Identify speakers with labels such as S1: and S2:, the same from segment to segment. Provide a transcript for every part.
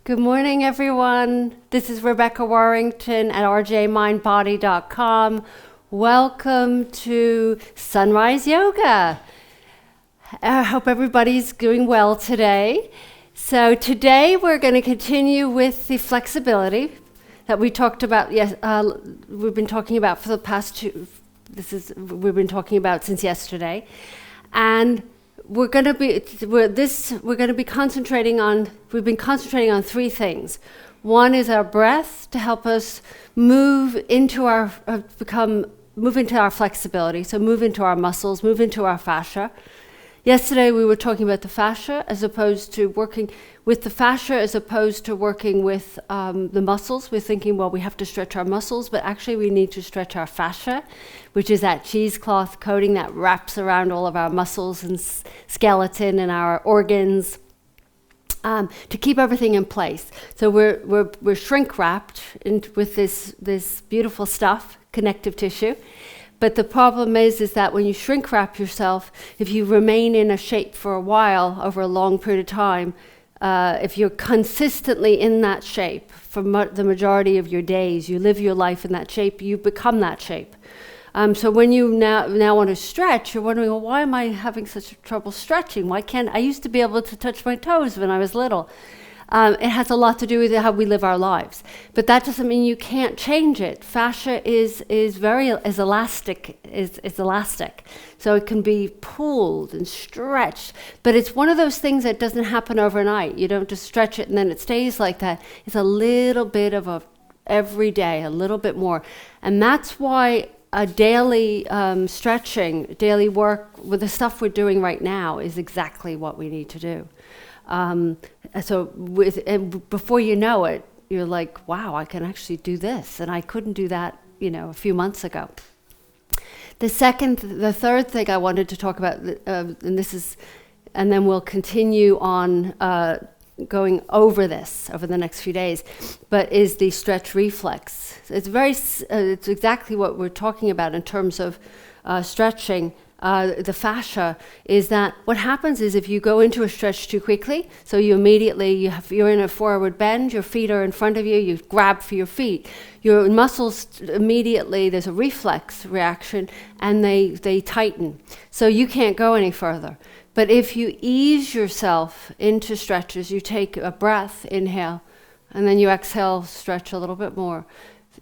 S1: Good morning, everyone. This is Rebecca Warrington at rjmindbody.com. Welcome to Sunrise Yoga. I hope everybody's doing well today. So today we're going to continue with the flexibility that we talked about. We've been talking about for the past we've been talking about since yesterday, and we've been concentrating on three things. One is our breath to help us move into our flexibility, so move into our muscles, move into our fascia. Yesterday we were talking about the fascia as opposed to working with the fascia as opposed to working with the muscles. We're thinking, well, we have to stretch our muscles, but actually we need to stretch our fascia, which is that cheesecloth coating that wraps around all of our muscles and skeleton and our organs to keep everything in place. So we're shrink wrapped with this beautiful stuff, connective tissue. But the problem is that when you shrink wrap yourself, if you remain in a shape for a while, over a long period of time, if you're consistently in that shape for the majority of your days, you live your life in that shape, you become that shape. So when you now want to stretch, you're wondering, well, why am I having such trouble stretching? Why can't I used to be able to touch my toes when I was little? It has a lot to do with how we live our lives, but that doesn't mean you can't change it. Fascia is elastic, so it can be pulled and stretched. But it's one of those things that doesn't happen overnight. You don't just stretch it and then it stays like that. It's a little bit of every day, a little bit more, and that's why a daily stretching, daily work with the stuff we're doing right now is exactly what we need to do. Before you know it, you're like, wow, I can actually do this, and I couldn't do that, a few months ago. The third thing I wanted to talk about, and then we'll continue on going over this over the next few days, but is the stretch reflex. It's exactly what we're talking about in terms of stretching. The fascia is that what happens is if you go into a stretch too quickly, so you're in a forward bend, your feet are in front of you, you grab for your feet, your muscles immediately, there's a reflex reaction, and they tighten. So you can't go any further. But if you ease yourself into stretches, you take a breath, inhale, and then you exhale, stretch a little bit more,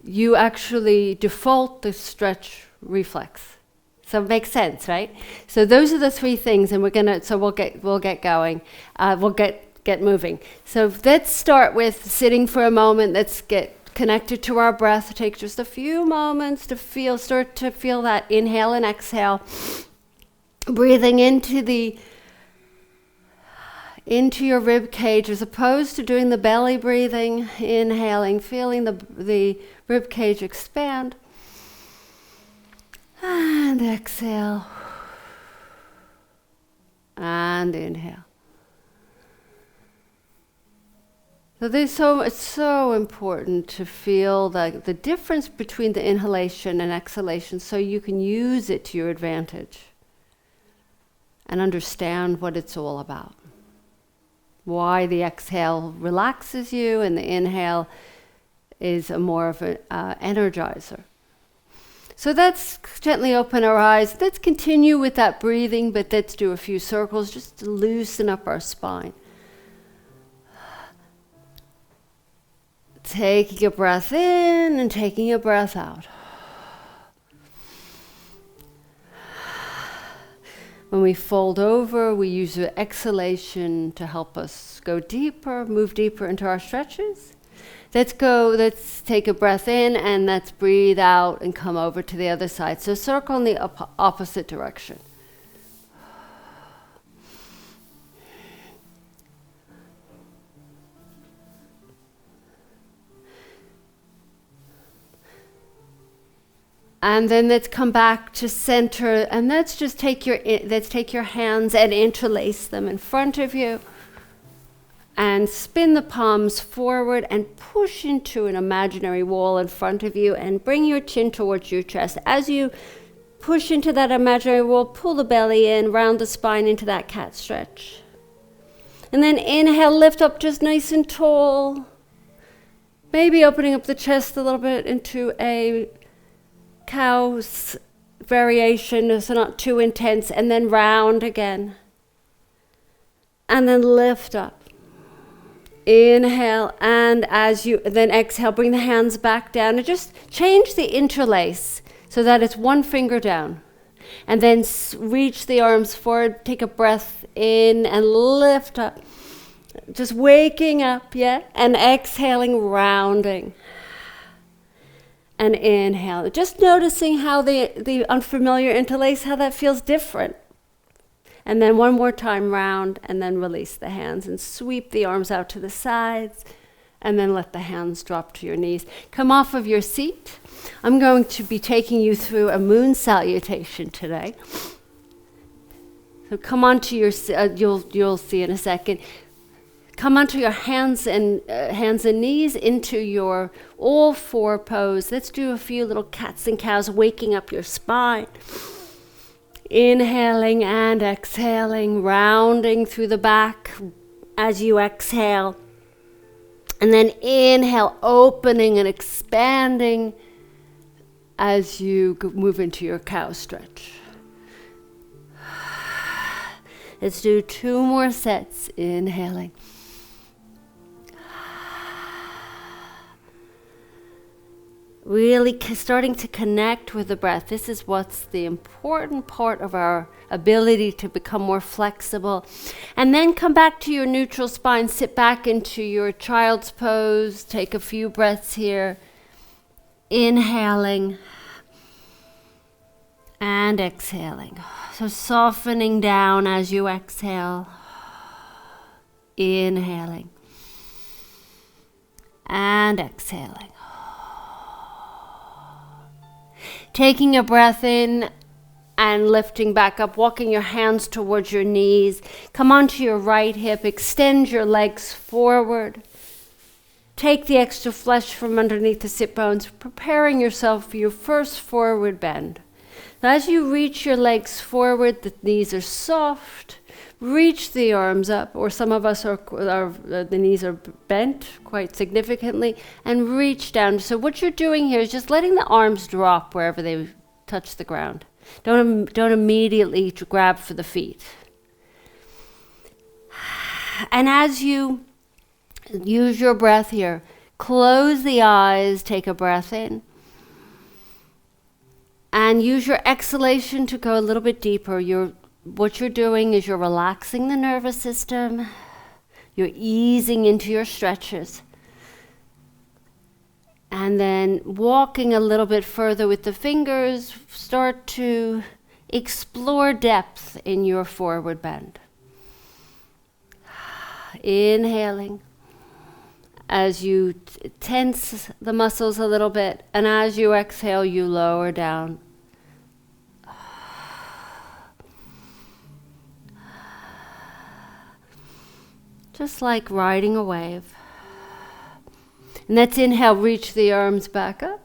S1: you actually default the stretch reflex. So it makes sense, right? So those are the three things, and we'll get going. We'll get moving. So let's start with sitting for a moment. Let's get connected to our breath. Take just a few moments to start to feel that inhale and exhale. Breathing into your rib cage as opposed to doing the belly breathing. Inhaling, feeling the rib cage expand. And exhale. And inhale. So it's so important to feel the difference between the inhalation and exhalation so you can use it to your advantage and understand what it's all about. Why the exhale relaxes you and the inhale is more of an energizer. So let's gently open our eyes. Let's continue with that breathing, but let's do a few circles just to loosen up our spine. Taking a breath in and taking a breath out. When we fold over, we use the exhalation to help us go deeper, move deeper into our stretches. Let's take a breath in and let's breathe out and come over to the other side. So circle in the opposite direction. And then let's come back to center, and let's take your hands and interlace them in front of you. And spin the palms forward and push into an imaginary wall in front of you and bring your chin towards your chest. As you push into that imaginary wall, pull the belly in, round the spine into that cat stretch. And then inhale, lift up just nice and tall. Maybe opening up the chest a little bit into a cow's variation, so not too intense, and then round again. And then lift up. Inhale, and as you then exhale, bring the hands back down and just change the interlace so that it's one finger down. And then reach the arms forward, take a breath in and lift up. Just waking up, yeah? And exhaling, rounding. And inhale. Just noticing how the unfamiliar interlace, how that feels different. And then one more time, round, and then release the hands and sweep the arms out to the sides, and then let the hands drop to your knees. Come off of your seat. I'm going to be taking you through a moon salutation today. So come onto your, you'll see in a second. Come onto your hands and knees into your all four pose. Let's do a few little cats and cows, waking up your spine. Inhaling and exhaling, rounding through the back as you exhale. And then inhale, opening and expanding as you move into your cow stretch. Let's do 2 more sets, inhaling. Really starting to connect with the breath. This is what's the important part of our ability to become more flexible. And then come back to your neutral spine. Sit back into your child's pose. Take a few breaths here. Inhaling and exhaling. So softening down as you exhale. Inhaling and exhaling. Taking a breath in and lifting back up, walking your hands towards your knees. Come onto your right hip, extend your legs forward. Take the extra flesh from underneath the sit bones, preparing yourself for your first forward bend. Now, as you reach your legs forward, the knees are soft. Reach the arms up, or some of us the knees are bent quite significantly, and reach down. So what you're doing here is just letting the arms drop wherever they touch the ground. Don't immediately grab for the feet. And as you use your breath here, close the eyes, take a breath in, and use your exhalation to go a little bit deeper. What you're doing is you're relaxing the nervous system. You're easing into your stretches. And then walking a little bit further with the fingers, start to explore depth in your forward bend. Inhaling as you tense the muscles a little bit, and as you exhale, you lower down. Just like riding a wave. And let's inhale, reach the arms back up.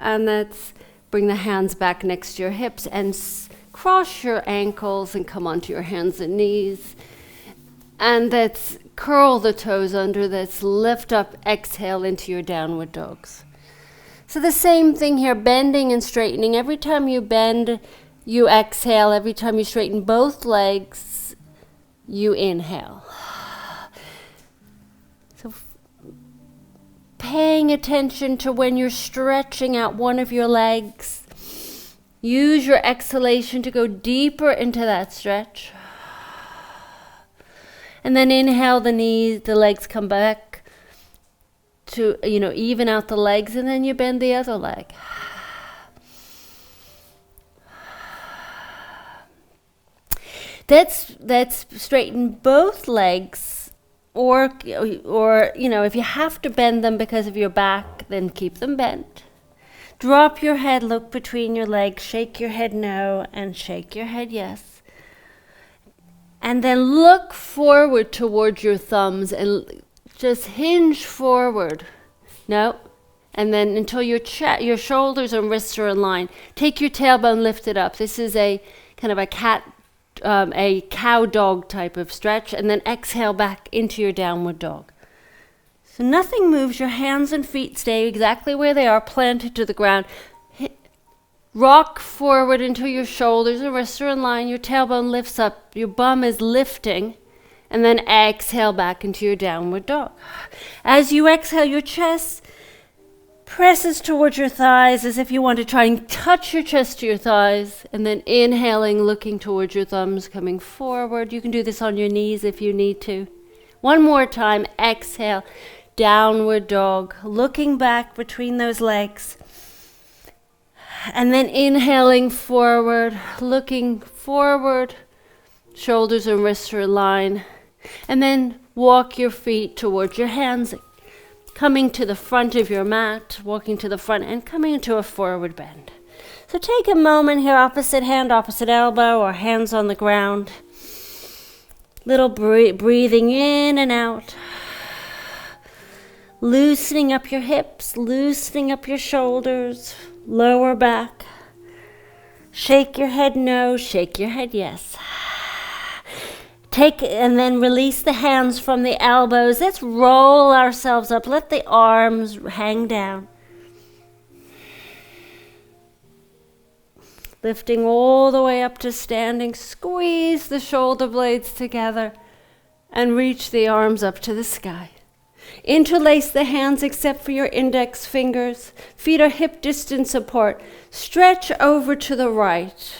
S1: And let's bring the hands back next to your hips and cross your ankles and come onto your hands and knees. And let's curl the toes under. Let's lift up, exhale into your downward dogs. So the same thing here, bending and straightening. Every time you bend, you exhale. Every time you straighten both legs, you inhale. Paying attention to when you're stretching out one of your legs. Use your exhalation to go deeper into that stretch. And then inhale, the legs come back to, even out the legs, and then you bend the other leg. Let's straighten both legs. Or if you have to bend them because of your back, then keep them bent. Drop your head, look between your legs, shake your head no, and shake your head yes. And then look forward towards your thumbs and just hinge forward. No. And then until your shoulders and wrists are in line. Take your tailbone lifted up. This is a kind of a cat a cow dog type of stretch, and then exhale back into your downward dog. So nothing moves. Your hands and feet stay exactly where they are, planted to the ground. Rock forward until your shoulders and wrists are in line. Your tailbone lifts up. Your bum is lifting. And then exhale back into your downward dog. As you exhale, your chest presses towards your thighs as if you want to try and touch your chest to your thighs. And then inhaling, looking towards your thumbs, coming forward. You can do this on your knees if you need to. One more time. Exhale. Downward dog. Looking back between those legs. And then inhaling forward, looking forward, shoulders and wrists are aligned. And then walk your feet towards your hands, coming to the front of your mat, walking to the front and coming into a forward bend. So take a moment here, opposite hand, opposite elbow, or hands on the ground. Little breathing in and out. Loosening up your hips, loosening up your shoulders. Lower back. Shake your head no, shake your head yes. Take and then release the hands from the elbows. Let's roll ourselves up. Let the arms hang down. Lifting all the way up to standing. Squeeze the shoulder blades together and reach the arms up to the sky. Interlace the hands except for your index fingers. Feet are hip distance apart. Stretch over to the right.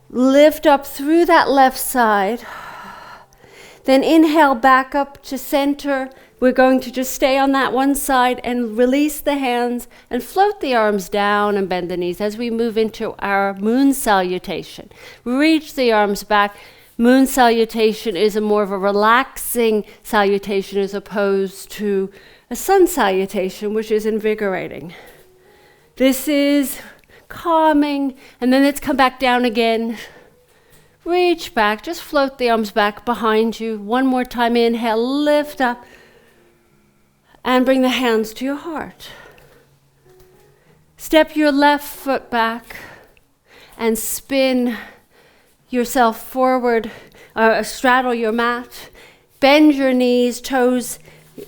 S1: Lift up through that left side. Then inhale back up to center. We're going to just stay on that one side and release the hands and float the arms down and bend the knees as we move into our moon salutation. Reach the arms back. Moon salutation is a more of a relaxing salutation as opposed to a sun salutation, which is invigorating. This is calming, and then let's come back down again. Reach back, just float the arms back behind you. One more time, inhale, lift up, and bring the hands to your heart. Step your left foot back and spin yourself forward, straddle your mat, bend your knees, toes,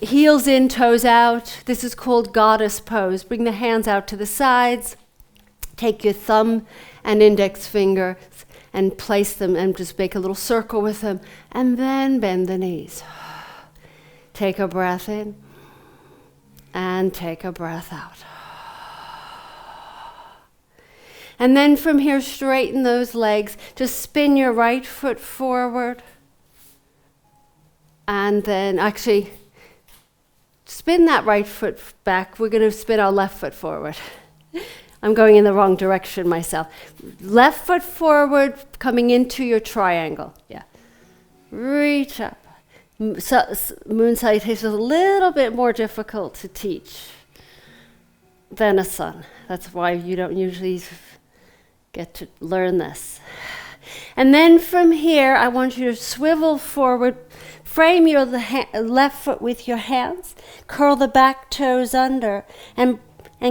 S1: heels in, toes out. This is called goddess pose. Bring the hands out to the sides. Take your thumb and index fingers and place them and just make a little circle with them. And then bend the knees. Take a breath in and take a breath out. And then from here, straighten those legs. Just spin your right foot forward. And then actually, spin that right foot back. We're going to spin our left foot forward. I'm going in the wrong direction myself. Left foot forward, coming into your triangle. Yeah. Reach up. Moon salutation is a little bit more difficult to teach than a sun. That's why you don't usually get to learn this. And then from here, I want you to swivel forward, frame your left foot with your hands, curl the back toes under, and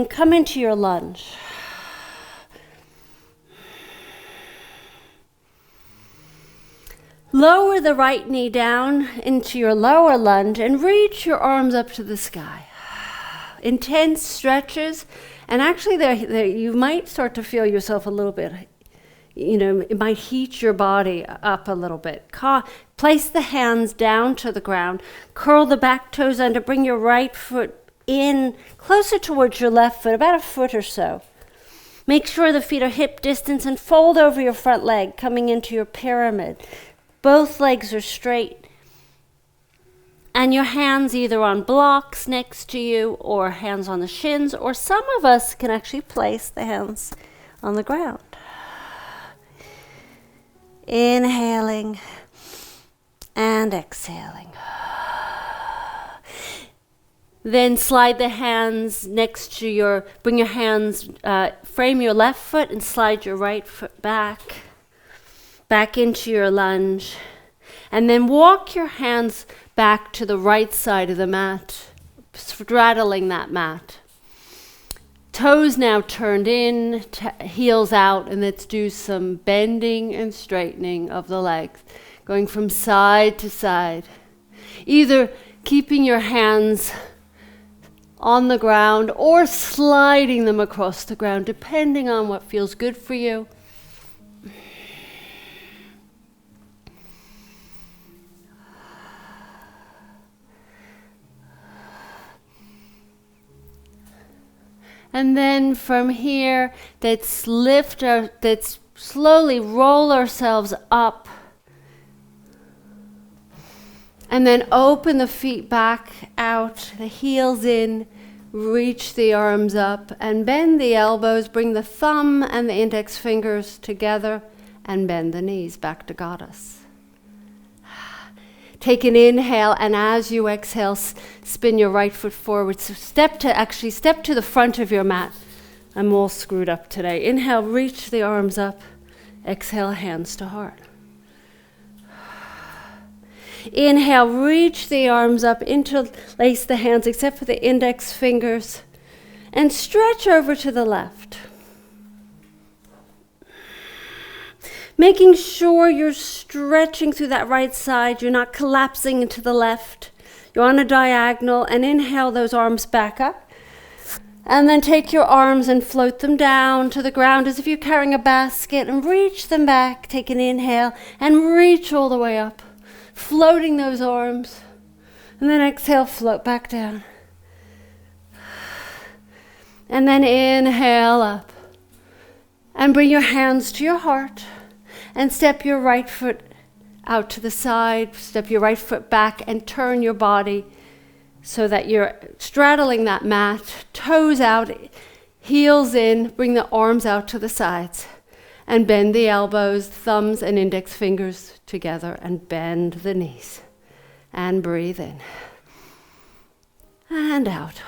S1: come into your lunge. Lower the right knee down into your lower lunge and reach your arms up to the sky. Intense stretches. And actually, you might start to feel yourself a little bit, it might heat your body up a little bit. Place the hands down to the ground. Curl the back toes under. Bring your right foot in closer towards your left foot, about a foot or so. Make sure the feet are hip distance and fold over your front leg, coming into your pyramid. Both legs are straight. And your hands either on blocks next to you or hands on the shins, or some of us can actually place the hands on the ground. Inhaling and exhaling. Then slide the hands next to bring your hands, frame your left foot and slide your right foot back into your lunge. And then walk your hands back to the right side of the mat, straddling that mat. Toes now turned in, heels out, and let's do some bending and straightening of the legs, going from side to side. Either keeping your hands on the ground or sliding them across the ground, depending on what feels good for you. And then from here, let's slowly roll ourselves up. And then open the feet back out, the heels in, reach the arms up, and bend the elbows, bring the thumb and the index fingers together, and bend the knees back to goddess. Take an inhale, and as you exhale, spin your right foot forward. So step to the front of your mat. I'm all screwed up today. Inhale, reach the arms up. Exhale, hands to heart. Inhale, reach the arms up, interlace the hands except for the index fingers, and stretch over to the left. Making sure you're stretching through that right side, you're not collapsing into the left. You're on a diagonal, and inhale those arms back up. And then take your arms and float them down to the ground as if you're carrying a basket, and reach them back. Take an inhale and reach all the way up, floating those arms. And then exhale, float back down. And then inhale up. And bring your hands to your heart. And step your right foot out to the side, step your right foot back, and turn your body so that you're straddling that mat, toes out, heels in, bring the arms out to the sides, and bend the elbows, thumbs and index fingers together, and bend the knees. And breathe in. And out.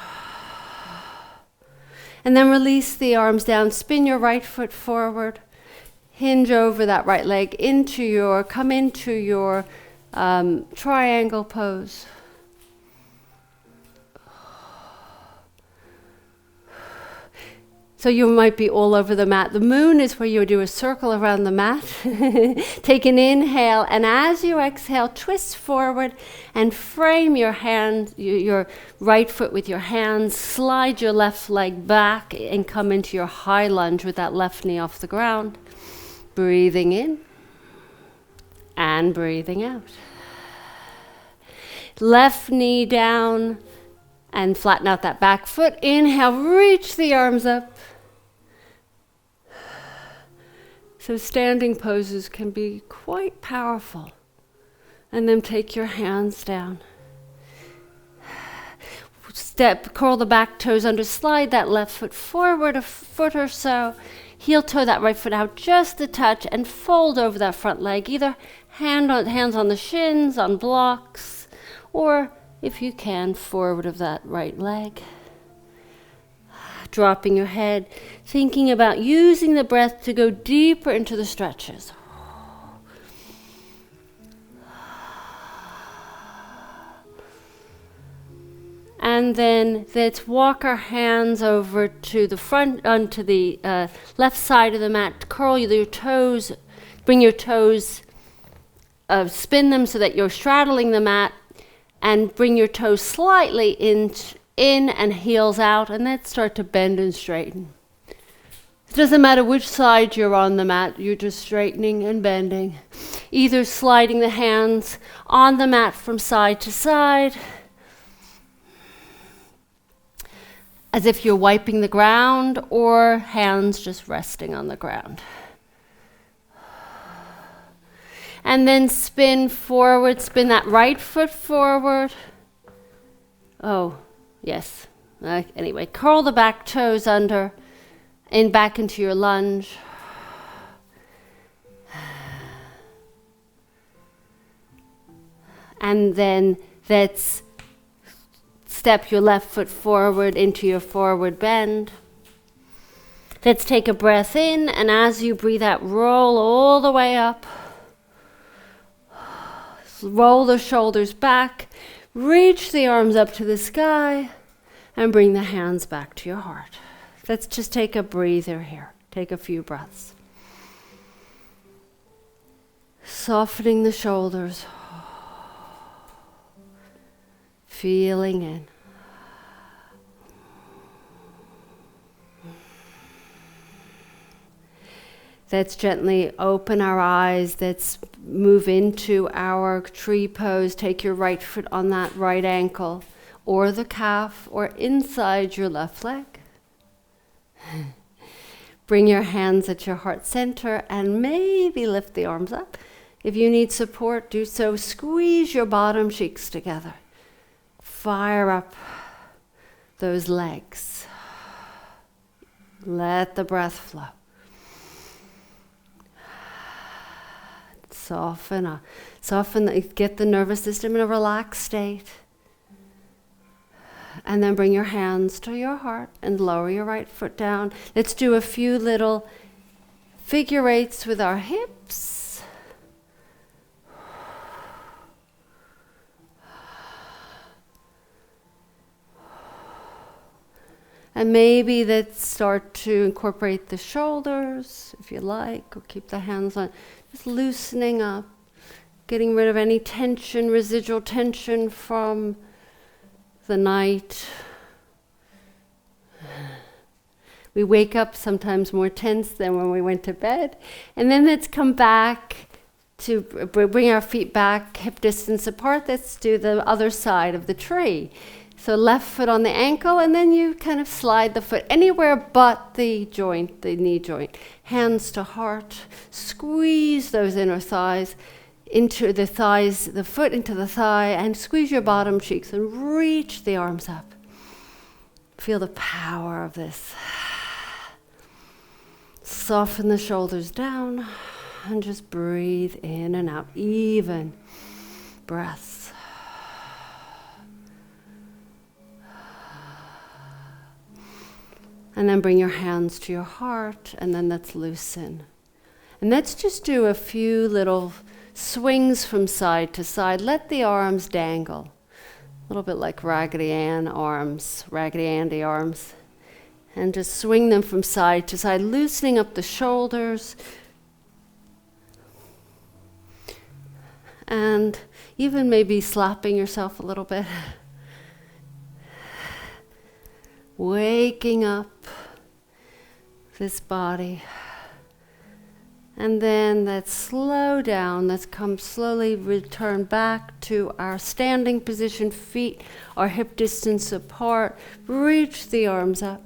S1: And then release the arms down, spin your right foot forward, hinge over that right leg come into your triangle pose. So you might be all over the mat. The moon is where you do a circle around the mat. Take an inhale, and as you exhale, twist forward and frame your hand, your right foot with your hands. Slide your left leg back and come into your high lunge with that left knee off the ground. Breathing in and breathing out. Left knee down and flatten out that back foot. Inhale, reach the arms up. So standing poses can be quite powerful. And then take your hands down. Curl the back toes under, slide that left foot forward a foot or so. Heel toe that right foot out just a touch and fold over that front leg. Either hands on the shins, on blocks, or if you can, forward of that right leg. Dropping your head, thinking about using the breath to go deeper into the stretches. And then let's walk our hands over to the front, onto the left side of the mat. Curl your toes, bring your toes, spin them so that you're straddling the mat, and bring your toes slightly in and heels out, and let's start to bend and straighten. It doesn't matter which side you're on the mat, you're just straightening and bending. Either sliding the hands on the mat from side to side, as if you're wiping the ground, or hands just resting on the ground. And then spin forward, spin that right foot forward. Oh, yes. Anyway, curl the back toes under and back into your lunge. And then let's step your left foot forward into your forward bend. Let's take a breath in, and as you breathe out, roll all the way up. Roll the shoulders back, reach the arms up to the sky, and bring the hands back to your heart. Let's just take a breather here. Take a few breaths. Softening the shoulders. Feeling in. Let's gently open our eyes. Let's move into our tree pose. Take your right foot on that right ankle or the calf or inside your left leg. Bring your hands at your heart center and maybe lift the arms up. If you need support, do so. Squeeze your bottom cheeks together. Fire up those legs. Let the breath flow. Soften, get the nervous system in a relaxed state. And then bring your hands to your heart and lower your right foot down. Let's do a few little figure eights with our hips. And maybe let's start to incorporate the shoulders, if you like, or keep the hands on. Just loosening up, getting rid of any tension, residual tension from the night. We wake up sometimes more tense than when we went to bed. And then let's come back to bring our feet back, hip distance apart. Let's do the other side of the tree. So left foot on the ankle, and then you kind of slide the foot anywhere but the joint, the knee joint. Hands to heart. Squeeze those inner thighs into the thighs, the foot into the thigh, and squeeze your bottom cheeks and reach the arms up. Feel the power of this. Soften the shoulders down and just breathe in and out. Even breaths. And then bring your hands to your heart, and then let's loosen. And let's just do a few little swings from side to side. Let the arms dangle. A little bit like Raggedy Ann arms, Raggedy Andy arms. And just swing them from side to side, loosening up the shoulders. And even maybe slapping yourself a little bit. Waking up this body. And then let's slow down. Let's come slowly return back to our standing position. Feet are hip distance apart. Reach the arms up.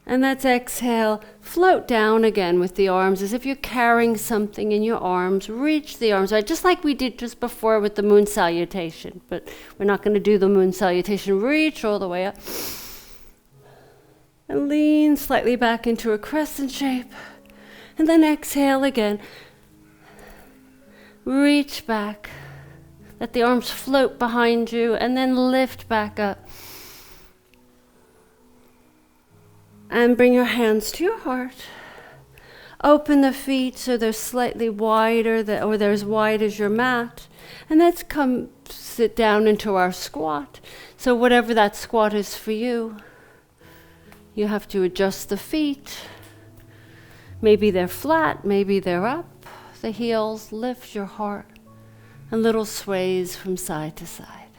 S1: And let's exhale. Float down again with the arms as if you're carrying something in your arms. Reach the arms out, just like we did just before with the moon salutation. But we're not going to do the moon salutation. Reach all the way up. And lean slightly back into a crescent shape. And then exhale again. Reach back. Let the arms float behind you and then lift back up. And bring your hands to your heart. Open the feet so they're slightly wider, or they're as wide as your mat. And let's come sit down into our squat. So whatever that squat is for you. You have to adjust the feet. Maybe they're flat, maybe they're up. The heels, lift your heart. And little sways from side to side.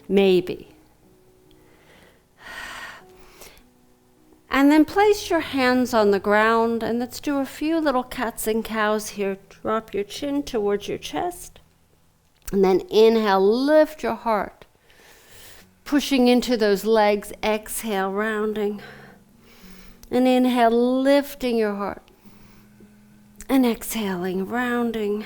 S1: Maybe. And then place your hands on the ground, and let's do a few little cats and cows here. Drop your chin towards your chest. And then inhale, lift your heart. Pushing into those legs, exhale, rounding. And inhale, lifting your heart. And exhaling, rounding.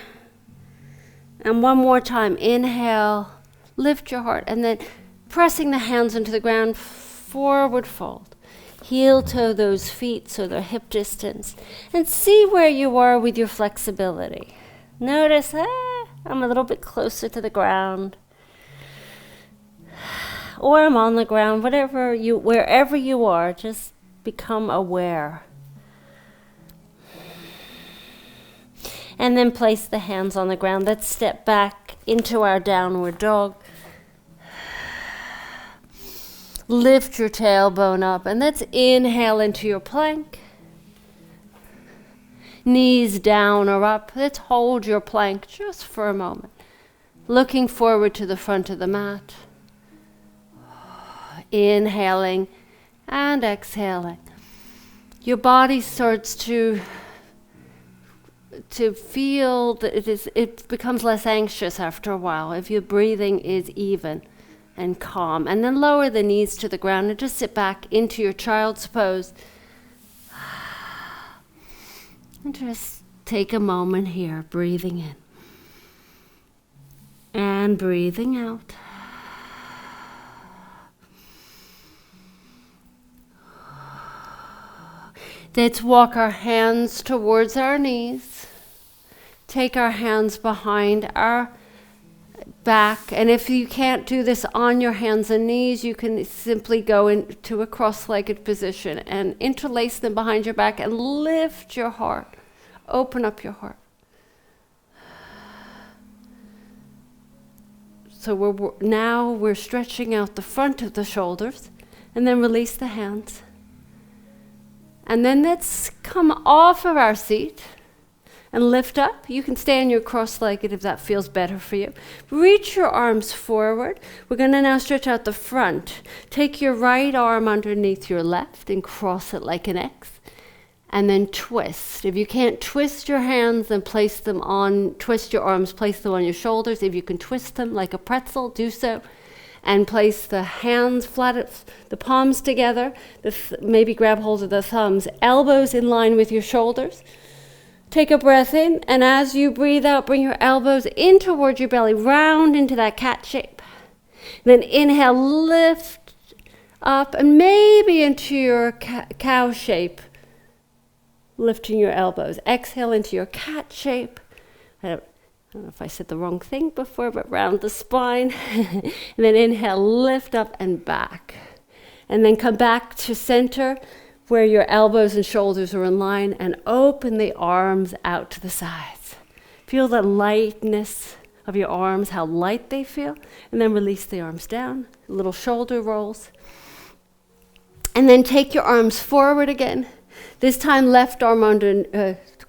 S1: And one more time, inhale, lift your heart. And then pressing the hands into the ground, forward fold. Heel toe those feet so they're hip distance. And see where you are with your flexibility. Notice, I'm a little bit closer to the ground. Or I'm on the ground, wherever you are, just become aware. And then place the hands on the ground. Let's step back into our downward dog. Lift your tailbone up, and let's inhale into your plank. Knees down or up. Let's hold your plank just for a moment. Looking forward to the front of the mat. Inhaling and exhaling. Your body starts to feel that it becomes less anxious after a while if your breathing is even and calm. And then lower the knees to the ground and just sit back into your child's pose. And just take a moment here, breathing in and breathing out. Let's walk our hands towards our knees. Take our hands behind our back. And if you can't do this on your hands and knees, you can simply go into a cross-legged position and interlace them behind your back and lift your heart. Open up your heart. So we're stretching out the front of the shoulders, and then release the hands. And then let's come off of our seat and lift up. You can stay on your cross-legged if that feels better for you. Reach your arms forward. We're going to now stretch out the front. Take your right arm underneath your left and cross it like an X. And then twist. If you can't twist your hands, then twist your arms, place them on your shoulders. If you can twist them like a pretzel, do so. And place the hands flat, the palms together. Maybe grab hold of the thumbs. Elbows in line with your shoulders. Take a breath in, and as you breathe out, bring your elbows in towards your belly, round into that cat shape. Then inhale, lift up, and maybe into your cow shape, lifting your elbows. Exhale into your cat shape. I don't know if I said the wrong thing before, but round the spine. And then inhale, lift up and back. And then come back to center where your elbows and shoulders are in line, and open the arms out to the sides. Feel the lightness of your arms, how light they feel. And then release the arms down, little shoulder rolls. And then take your arms forward again. This time left arm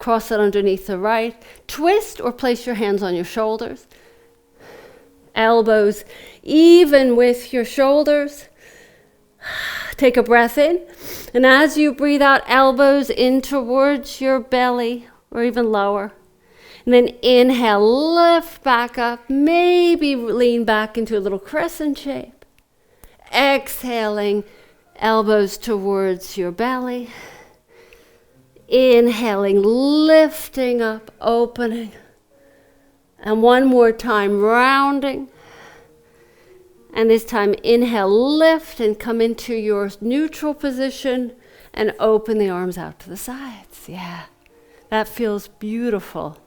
S1: cross it underneath the right. Twist or place your hands on your shoulders. Elbows even with your shoulders. Take a breath in. And as you breathe out, elbows in towards your belly or even lower. And then inhale, lift back up. Maybe lean back into a little crescent shape. Exhaling, elbows towards your belly. Inhaling, lifting up, opening. And one more time, rounding. And this time, inhale, lift, and come into your neutral position and open the arms out to the sides. Yeah, that feels beautiful.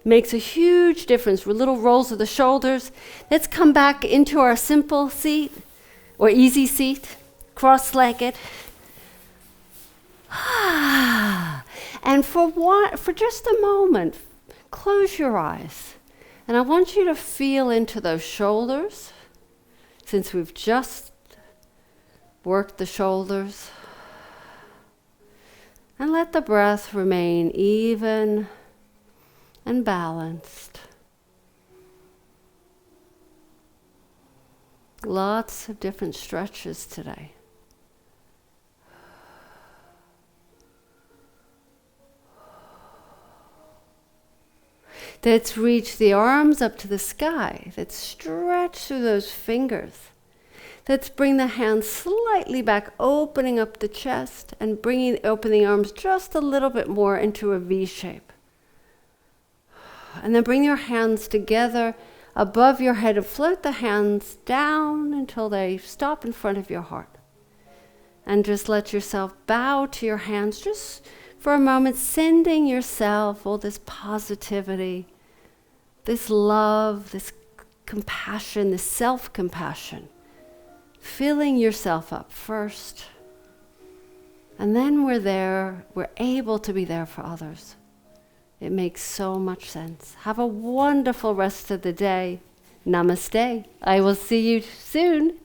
S1: Makes a huge difference with little rolls of the shoulders. Let's come back into our simple seat or easy seat, cross-legged. And for just a moment, close your eyes. And I want you to feel into those shoulders. Since we've just worked the shoulders. And let the breath remain even and balanced. Lots of different stretches today. Let's reach the arms up to the sky. Let's stretch through those fingers. Let's bring the hands slightly back, opening up the chest and opening the arms just a little bit more into a V shape. And then bring your hands together above your head and float the hands down until they stop in front of your heart. And just let yourself bow to your hands just for a moment, sending yourself all this positivity, this love, this compassion, this self-compassion. Filling yourself up first. And then we're able to be there for others. It makes so much sense. Have a wonderful rest of the day. Namaste. I will see you soon.